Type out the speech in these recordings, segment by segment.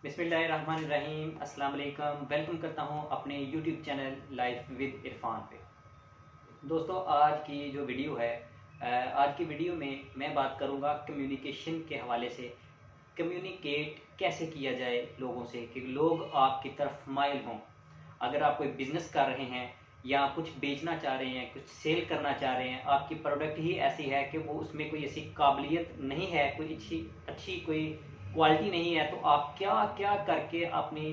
बिस्मिल्लाहिर्रहमानिर्रहीम, अस्सलाम वालेकुम। वेलकम करता हूं अपने YouTube channel life with Irfan पे। दोस्तों, आज की जो वीडियो है, आज की वीडियो में मैं बात करूंगा कम्युनिकेशन के हवाले से। कम्युनिकेट कैसे किया जाए लोगों से कि लोग आपकी तरफ माइल हों। अगर आप कोई बिज़नेस कर रहे हैं या कुछ बेचना चाह रहे हैं, कुछ सेल करना चाह रहे हैं, आपकी प्रोडक्ट ही ऐसी है कि वो उसमें कोई ऐसी काबिलियत नहीं है, कोई अच्छी अच्छी कोई क्वालिटी नहीं है, तो आप क्या क्या करके अपनी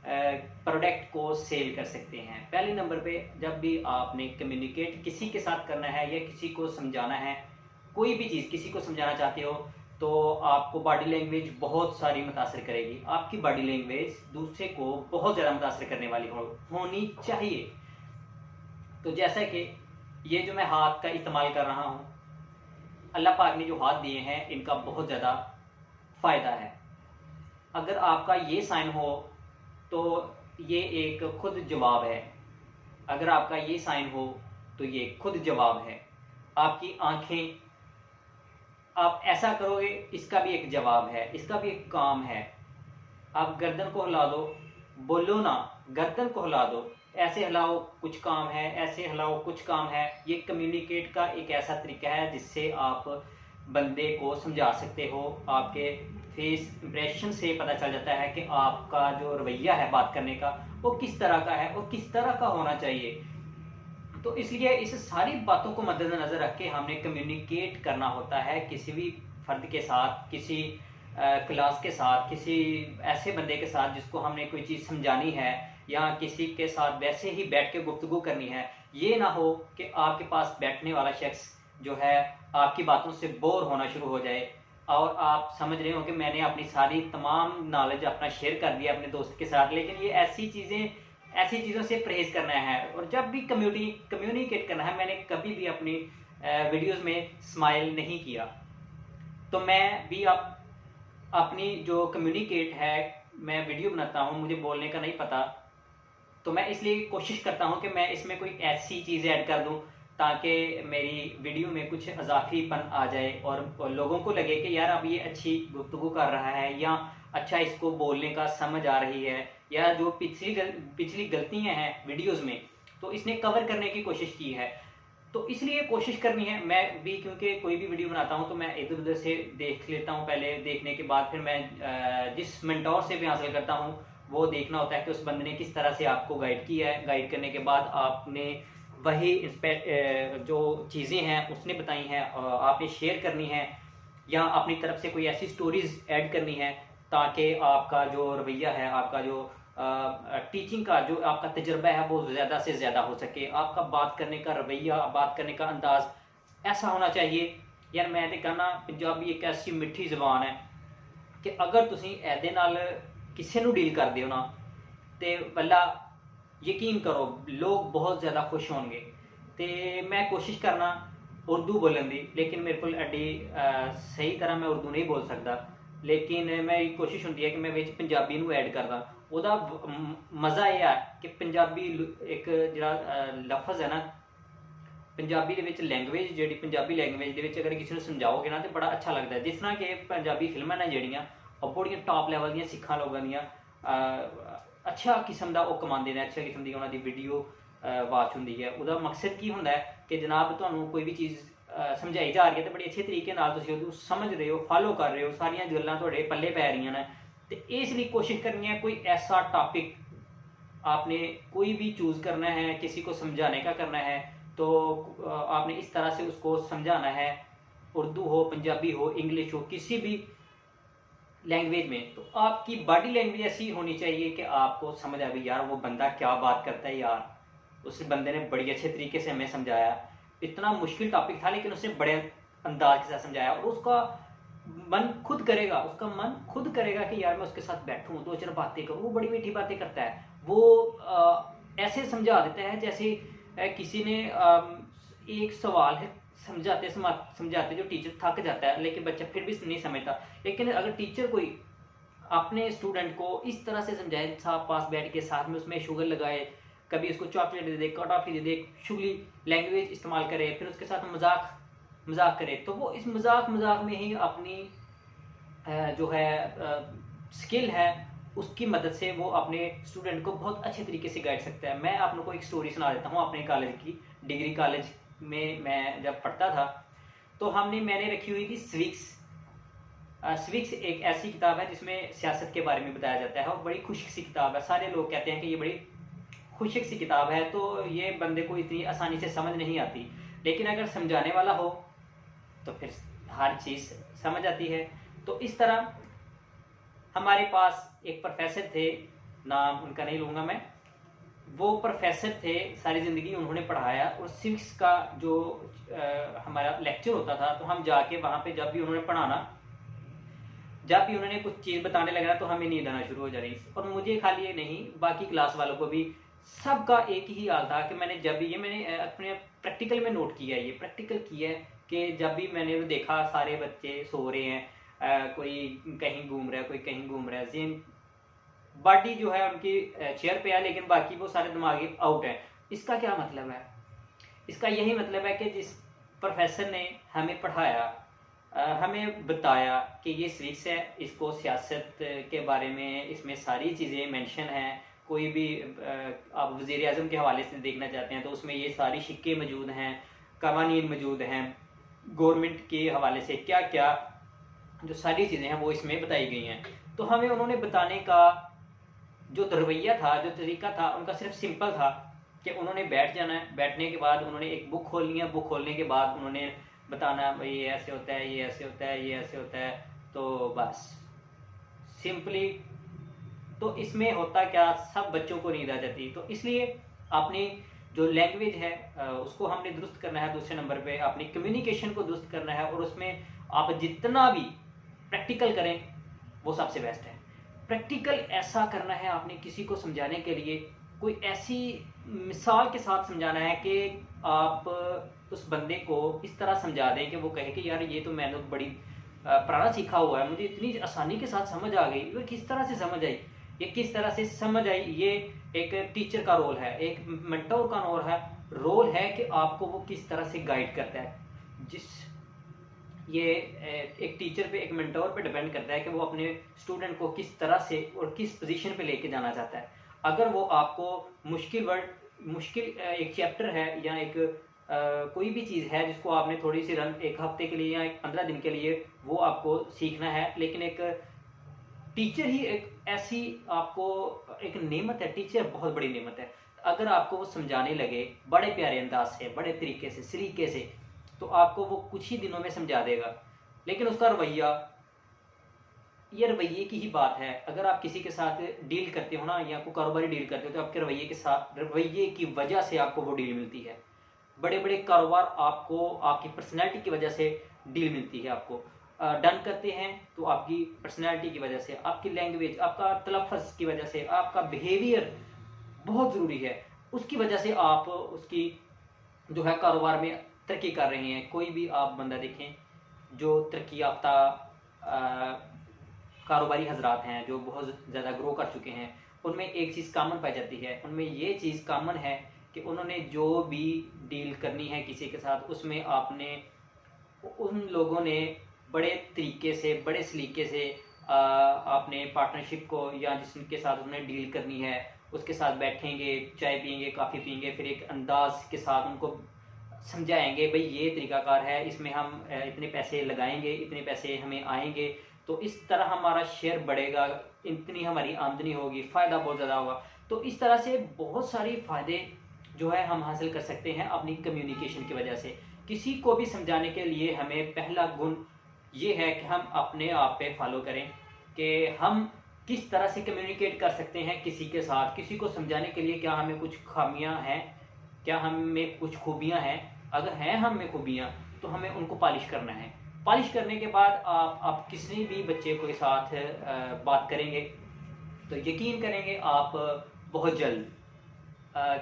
प्रोडक्ट को सेल कर सकते हैं। पहले नंबर पे, जब भी आपने कम्युनिकेट किसी के साथ करना है या किसी को समझाना है, कोई भी चीज़ किसी को समझाना चाहते हो, तो आपको बॉडी लैंग्वेज बहुत सारी मुतासर करेगी। आपकी बॉडी लैंग्वेज दूसरे को बहुत ज़्यादा मुतासर करने वाली होनी चाहिए। तो जैसा कि ये जो मैं हाथ का इस्तेमाल कर रहा हूँ, अल्लाह पाक ने जो हाथ दिए हैं इनका बहुत ज़्यादा फ़ायदा है। अगर आपका ये साइन हो तो ये एक खुद जवाब है। अगर आपका ये साइन हो तो ये खुद जवाब है। आपकी आंखें, आप ऐसा करोगे, इसका भी एक जवाब है, इसका भी एक काम है। आप गर्दन को हिला दो, बोलो ना, गर्दन को हिला दो, ऐसे हिलाओ कुछ काम है, ऐसे हिलाओ कुछ काम है। ये कम्युनिकेट का एक ऐसा तरीका है जिससे आप बंदे को समझा सकते हो। आपके फेस इंप्रेशन से पता चल जाता है कि आपका जो रवैया है बात करने का, वो किस तरह का है और किस तरह का होना चाहिए। तो इसलिए इस सारी बातों को मद्देनज़र रख के हमने कम्युनिकेट करना होता है किसी भी फ़र्द के साथ, किसी क्लास के साथ, किसी ऐसे बंदे के साथ जिसको हमने कोई चीज़ समझानी है, या किसी के साथ वैसे ही बैठ के गुफ्तगू करनी है। ये ना हो कि आपके पास बैठने वाला शख्स जो है आपकी बातों से बोर होना शुरू हो जाए और आप समझ रहे हो कि मैंने अपनी सारी तमाम नॉलेज अपना शेयर कर दिया अपने दोस्त के साथ। लेकिन ये ऐसी चीज़ों से परहेज़ करना है। और जब भी कम्युनिकेट करना है, मैंने कभी भी अपनी वीडियोज़ में स्माइल नहीं किया। तो मैं भी अपनी जो कम्युनिकेट है, मैं वीडियो बनाता हूँ, मुझे बोलने का नहीं पता, तो मैं इसलिए कोशिश करता हूँ कि मैं इसमें कोई ऐसी चीज़ ऐड कर दूँ ताकि मेरी वीडियो में कुछ इजाफीपन आ जाए और लोगों को लगे कि यार अब ये अच्छी गुफ्तगू कर रहा है, या अच्छा इसको बोलने का समझ आ रही है, या जो पिछली गलतियाँ हैं वीडियोज़ में तो इसने कवर करने की कोशिश की है। तो इसलिए कोशिश करनी है। मैं भी क्योंकि कोई भी वीडियो बनाता हूँ तो मैं इधर उधर से देख लेता हूँ पहले, देखने के बाद फिर मैं जिस मेंटोर से भी हासिल करता हूँ वो देखना होता है कि उस बंदे ने किस तरह से आपको गाइड किया है। गाइड करने के बाद आपने वही जो चीज़ें हैं उसने बताई हैं आपने शेयर करनी है, या अपनी तरफ से कोई ऐसी स्टोरीज ऐड करनी है ताकि आपका जो रवैया है, आपका जो टीचिंग का जो आपका तजुर्बा है वो ज़्यादा से ज़्यादा हो सके। आपका बात करने का रवैया, बात करने का अंदाज़ ऐसा होना चाहिए। यार मैं तो कहना, पंजाबी एक ऐसी मिठी ज़बान है कि अगर तुसी ਇਹਦੇ ਨਾਲ ਕਿਸੇ ਨੂੰ डील करते हो ना, तो बल्ला यकीन करो लोग बहुत ज़्यादा खुश होंगे। तो मैं कोशिश करना उर्दू बोलन दी, लेकिन मेरे को एडी सही तरह मैं उर्दू नहीं बोल सकता। लेकिन मैं कोशिश होती है कि मैं विच पंजाबी नूं ऐड करदा। ਉਹਦਾ मज़ा यह है कि पंजाबी एक जिहड़ा लफज है ना, पंजाबी ਦੇ ਵਿੱਚ लैंगुएज ਜਿਹੜੀ पंजाबी लैंगुएज ਦੇ ਵਿੱਚ अगर किसी ਨੂੰ समझाओगे ना तो बड़ा अच्छा लगता है। जिस तरह कि पंजाबी फिल्मां ने ਜਿਹੜੀਆਂ ਉਹ ਬੜੀਆਂ टॉप लैवल ਦੀਆਂ सिखां लोगों ਦੀਆਂ अच्छा किस्म ਦਾ ਉਹ ਕਮਾਉਂਦੇ ਨੇ, अच्छा किस्म ਦੀ ਉਹਨਾਂ ਦੀ ਵੀਡੀਓ वाच ਹੁੰਦੀ है। ਉਹਦਾ मकसद की ਹੁੰਦਾ है कि जनाब ਤੁਹਾਨੂੰ कोई भी चीज़ समझाई जा रही है तो बड़ी अच्छे तरीके नाल तुसीं ਉਹਨੂੰ समझ रहे हो, फॉलो कर रहे हो, सारियां गल्लां ਤੁਹਾਡੇ पल्ले पै रहीਆਂ ने। तो इसलिए कोशिश करनी है कोई ऐसा टॉपिक आपने कोई भी चूज़ करना है, किसी को समझाने का करना है, तो आपने इस तरह से उसको समझाना है। उर्दू हो, पंजाबी हो, इंग्लिश हो, किसी भी लैंग्वेज में। तो आपकी बॉडी लैंग्वेज ऐसी होनी चाहिए कि आपको समझ आ गई, यार वो बंदा क्या बात करता है, यार उस बंदे ने बड़ी अच्छे तरीके से हमें समझाया। इतना मुश्किल टॉपिक था लेकिन उसने बड़े अंदाज के साथ समझाया, और उसका मन खुद करेगा, उसका मन खुद करेगा कि यार मैं उसके साथ बैठूं, दो चार बातें करूं। वो बड़ी मीठी बातें करता है, वो ऐसे समझा देता है जैसे किसी ने एक सवाल है समझाते जो टीचर थक जाता है लेकिन बच्चा फिर भी नहीं समझता। लेकिन अगर टीचर कोई अपने स्टूडेंट को इस तरह से समझाए, साथ पास बैठ के साथ में उसमें शुगर लगाए, कभी उसको चॉकलेट दे दे, टॉफी दे दे, शुगली लैंग्वेज इस्तेमाल करे, फिर उसके साथ मजाक करे, तो वो इस मजाक में ही अपनी जो है स्किल है उसकी मदद से वो अपने स्टूडेंट को बहुत अच्छे तरीके से गाइड सकता है। मैं आप लोग को एक स्टोरी सुना देता हूँ अपने कॉलेज की। डिग्री कॉलेज में मैं जब पढ़ता था तो मैंने रखी हुई थी स्विक्स। स्विक्स एक ऐसी किताब है जिसमें सियासत के बारे में बताया जाता है और बड़ी खुशक सी किताब है। सारे लोग कहते हैं कि ये बड़ी खुशक सी किताब है, तो ये बंदे को इतनी आसानी से समझ नहीं आती, लेकिन अगर समझाने वाला हो तो फिर हर चीज़ समझ आती है। तो इस तरह हमारे पास एक प्रोफेसर थे, नाम उनका नहीं लूँगा मैं। वो प्रोफेसर थे, सारी ज़िंदगी उन्होंने पढ़ाया, और सिविक्स का जो हमारा लेक्चर होता था तो हम जाके वहाँ पे जब भी उन्होंने पढ़ाना, जब भी उन्होंने कुछ चीज़ बताने लगना तो हमें नींद आना शुरू हो जा रही। और मुझे खाली ये नहीं, बाकी क्लास वालों को भी, सबका एक ही हाल था कि मैंने अपने प्रैक्टिकल में नोट किया है, ये प्रैक्टिकल किया है कि जब भी मैंने देखा सारे बच्चे सो रहे हैं, कोई कहीं घूम रहा है, कोई कहीं घूम रहा है, जिन बॉडी जो है उनकी चेयर पे है, लेकिन बाकी वो सारे दिमागी आउट है। इसका क्या मतलब है? इसका यही मतलब है कि जिस प्रोफेसर ने हमें पढ़ाया, हमें बताया कि ये सिविक्स है, इसको सियासत के बारे में, इसमें सारी चीज़ें मेंशन हैं। कोई भी आप वज़ीर आज़म के हवाले से देखना चाहते हैं तो उसमें ये सारी सिक्के मौजूद हैं, कवानीन मौजूद हैं, गवर्नमेंट के हवाले से क्या क्या जो सारी चीज़ें हैं वो इसमें बताई गई हैं। तो हमें उन्होंने बताने का जो रवैया था, जो तरीका था, उनका सिर्फ सिंपल था कि उन्होंने बैठ जाना है, बैठने के बाद उन्होंने एक बुक खोलनी है, बुक खोलने के बाद उन्होंने बताना भाई ये ऐसे होता है, ये ऐसे होता है, ये ऐसे होता है, तो बस सिंपली। तो इसमें होता क्या, सब बच्चों को नींद आ जाती। तो इसलिए अपनी जो लैंग्वेज है उसको हमने दुरुस्त करना है। दूसरे नंबर पे अपनी कम्युनिकेशन को दुरुस्त करना है, और उसमें आप जितना भी प्रैक्टिकल करें वो सबसे बेस्ट है। प्रैक्टिकल ऐसा करना है आपने किसी को समझाने के लिए, कोई ऐसी मिसाल के साथ समझाना है कि आप उस बंदे को इस तरह समझा दें कि वो कहे कि यार ये तो मैंने बड़ी पुराना सीखा हुआ है, मुझे इतनी आसानी के साथ समझ आ गई। ये किस तरह से समझ आई, ये किस तरह से समझ आई। ये एक टीचर का रोल है, एक मेंटोर का रोल है कि आपको वो किस तरह से गाइड करता है। ये एक टीचर पे, एक मेंटोर पे डिपेंड करता है कि वो अपने स्टूडेंट को किस तरह से और किस पोजीशन पे लेके जाना चाहता है। अगर वो आपको मुश्किल एक चैप्टर है या एक कोई भी चीज़ है जिसको आपने थोड़ी सी रन एक हफ्ते के लिए या 15 दिन के लिए वो आपको सीखना है, लेकिन एक टीचर ही एक ऐसी आपको एक नेमत है, टीचर बहुत बड़ी नेमत है। अगर आपको वो समझाने लगे बड़े प्यारे अंदाज से, बड़े तरीके से, सलीके से, तो आपको वो कुछ ही दिनों में समझा देगा। लेकिन उसका रवैया, ये रवैये की ही बात है। अगर आप किसी के साथ डील करते हो ना, या कोई कारोबारी डील करते हो, तो आपके रवैये की वजह से आपको वो डील मिलती है। बड़े बड़े कारोबार आपको आपकी पर्सनैलिटी की वजह से डील मिलती है। आपको डन करते हैं तो आपकी पर्सनैलिटी की वजह से, आपकी लैंग्वेज, आपका तलफ़्फ़ुज़ की वजह से, आपका बिहेवियर बहुत ज़रूरी है, उसकी वजह से आप उसकी जो है कारोबार में तरक्की कर रहे हैं। कोई भी आप बंदा देखें जो तरक्की याफ्ता कारोबारी हजरात हैं, जो बहुत ज़्यादा ग्रो कर चुके हैं, उनमें एक चीज़ कॉमन पाई जाती है। उनमें ये चीज़ कॉमन है कि उन्होंने जो भी डील करनी है किसी के साथ, उसमें उन लोगों ने बड़े तरीके से, बड़े सलीके से आपने पार्टनरशिप को, या जिसके साथ उन्हें डील करनी है उसके साथ बैठेंगे, चाय पियेंगे, कॉफ़ी पियेंगे, फिर एक अंदाज के साथ उनको समझाएंगे भाई ये तरीकाकार है, इसमें हम इतने पैसे लगाएंगे, इतने पैसे हमें आएंगे, तो इस तरह हमारा शेयर बढ़ेगा, इतनी हमारी आमदनी होगी, फ़ायदा बहुत ज़्यादा होगा। तो इस तरह से बहुत सारे फ़ायदे जो है हम हासिल कर सकते हैं अपनी कम्युनिकेशन की वजह से। किसी को भी समझाने के लिए हमें पहला गुण ये है कि हम अपने आप पे फॉलो करें कि हम किस तरह से कम्युनिकेट कर सकते हैं किसी के साथ। किसी को समझाने के लिए क्या हमें कुछ खामियां हैं, क्या हमें कुछ खूबियां हैं? अगर हैं हम में खूबियां तो हमें उनको पॉलिश करना है। पॉलिश करने के बाद आप किसी भी बच्चे के साथ बात करेंगे तो यकीन करेंगे आप बहुत जल्द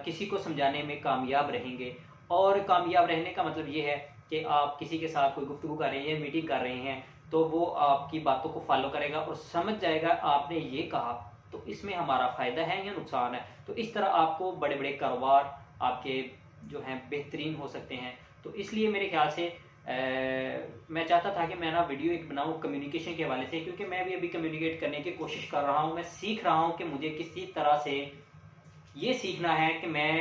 किसी को समझाने में कामयाब रहेंगे। और कामयाब रहने का मतलब ये है कि आप किसी के साथ कोई गुफ्तगू कर रहे हैं, मीटिंग कर रहे हैं, तो वो आपकी बातों को फॉलो करेगा और समझ जाएगा आपने ये कहा तो इसमें हमारा फ़ायदा है या नुकसान है। तो इस तरह आपको बड़े बड़े कारोबार आपके जो हैं बेहतरीन हो सकते हैं। तो इसलिए मेरे ख्याल से मैं चाहता था कि मैं ना वीडियो एक बनाऊं कम्युनिकेशन के हवाले से, क्योंकि मैं भी अभी कम्युनिकेट करने की कोशिश कर रहा हूं। मैं सीख रहा हूं कि मुझे किसी तरह से ये सीखना है कि मैं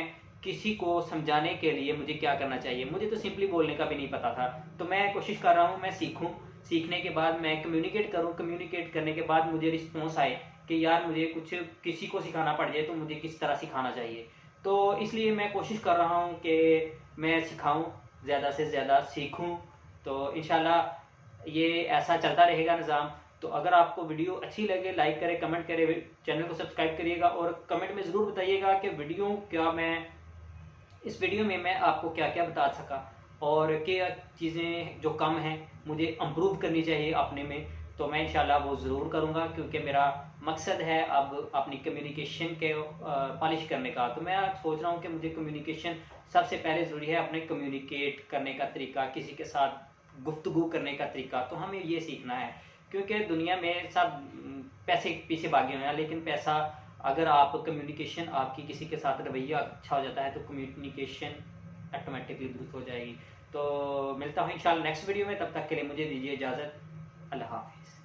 किसी को समझाने के लिए मुझे क्या करना चाहिए। मुझे तो सिंपली बोलने का भी नहीं पता था, तो मैं कोशिश कर रहा हूँ मैं सीखूँ, सीखने के बाद मैं कम्युनिकेट करूँ, कम्युनिकेट करने के बाद मुझे रिस्पॉन्स आए कि यार मुझे कुछ किसी को सिखाना पड़ जाए तो मुझे किस तरह सिखाना चाहिए। तो इसलिए मैं कोशिश कर रहा हूँ कि मैं सिखाऊँ, ज़्यादा से ज़्यादा सीखूँ। तो इंशाल्लाह ये ऐसा चलता रहेगा निज़ाम। तो अगर आपको वीडियो अच्छी लगे लाइक करें, कमेंट करें, चैनल को सब्सक्राइब करिएगा और कमेंट में ज़रूर बताइएगा कि वीडियो क्या मैं इस वीडियो में मैं आपको क्या क्या बता सका और क्या चीज़ें जो कम हैं मुझे इम्प्रूव करनी चाहिए अपने में। तो मैं इंशाल्लाह वो ज़रूर करूँगा, क्योंकि मेरा मकसद है अब अपनी कम्युनिकेशन के पॉलिश करने का। तो मैं सोच रहा हूँ कि मुझे कम्युनिकेशन सबसे पहले ज़रूरी है, अपने कम्युनिकेट करने का तरीका, किसी के साथ गुफ्तगू करने का तरीका। तो हमें ये सीखना है, क्योंकि दुनिया में सब पैसे पीछे भागे हुए हैं, लेकिन पैसा अगर आप कम्युनिकेशन आपकी किसी के साथ रवैया अच्छा हो जाता है तो कम्युनिकेशन ऑटोमेटिकली दुरुस्त हो जाएगी। तो मिलता हूँ इंशाल्लाह नेक्स्ट वीडियो में, तब तक के लिए मुझे दीजिए इजाज़त। अल्लाह हाफिज़।